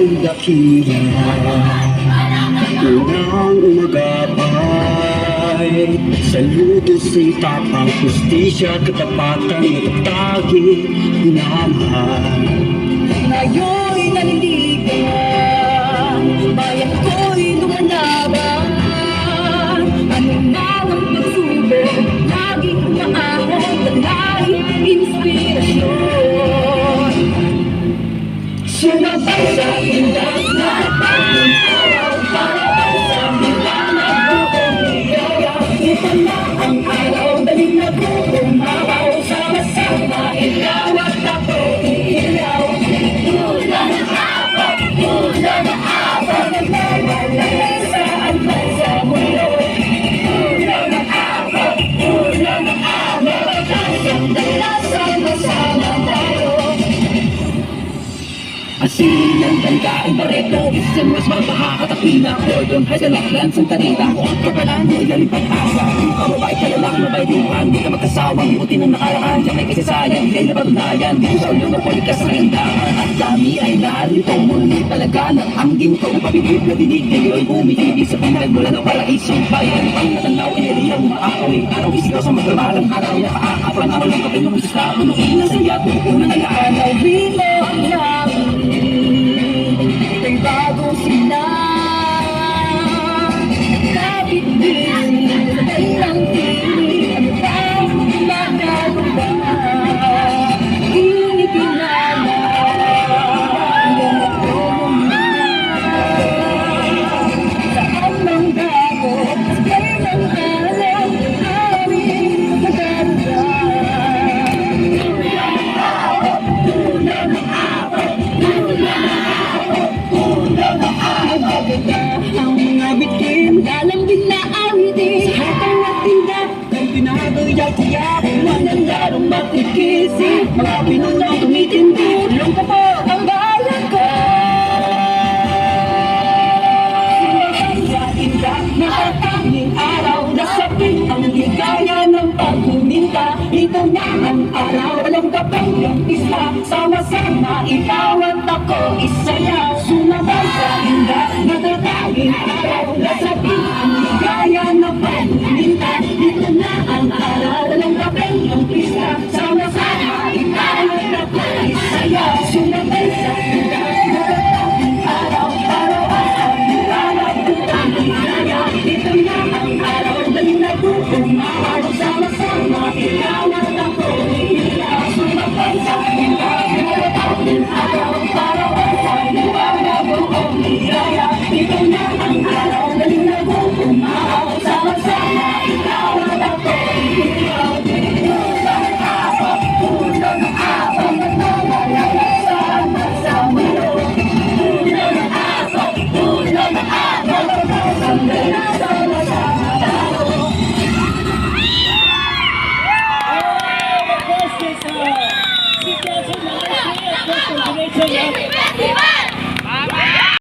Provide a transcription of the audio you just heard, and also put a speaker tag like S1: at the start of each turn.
S1: kong dakila. Unang umagapay, saludo sa'y tapang justisya, katapatan at tatagi, minamahal.
S2: Ngayon'y naniligan, bayan ko'y lumalaban. Ano man ang pagsubok, laging maahon, talahing inspirasyon. Sumabay sa inang na bagong araw, para sa liwanag buong ligaya. Ito na ang araw, dali na buong araw, sama-sama ilaw at ako ilaw. Tula na habang, nagmamalayan saan man sa mundo. Tula na habang, kasang dala, sama-sama tayo.
S3: Asin ang tangkain bareto, isang mas mapakakatapina. Gordon High sa Laklan, Santa Rita. Kapalan, galing pag-asa. Kababay ka lang, mabayduhan. Di ka magkasawang buti ng nakaraan. Siya may kasasayang, hindi na patunayan. Dito sa ulo ng polikas na gandahan. At dami ay narito, muli talaga ng ang ginto. Pabibig na dinig, ngayon umiibig sa pinagmula ng paraisong bayan. Ang natanaw, iniliyang maakawi. Araw isigaw sa magkabalang araw na kaakapan. Araw ng kapil ng isa, unuin na siya. Tukunan na lahat.
S2: Panawin mo ang langit, may bagong silang. Kapit din sa kanilang piling, ano bang magagawa? Kinikilala, ganito mo na. Saan mang dago, sabay ng alam, aming magdarasal. Ang mga bitin, lalambing na awitin. Sa hatang natinda, kay pinagayak-iyak, walang larong matikisi. Mga pinunong tumitindi, tulong ko po ang bayan ko. Sinasayain ka, nakatanging araw, nasapit ang ligaya ng pagkuminta. Ito na ang araw, walang kapagyang isa, sama-sama ikaw at ako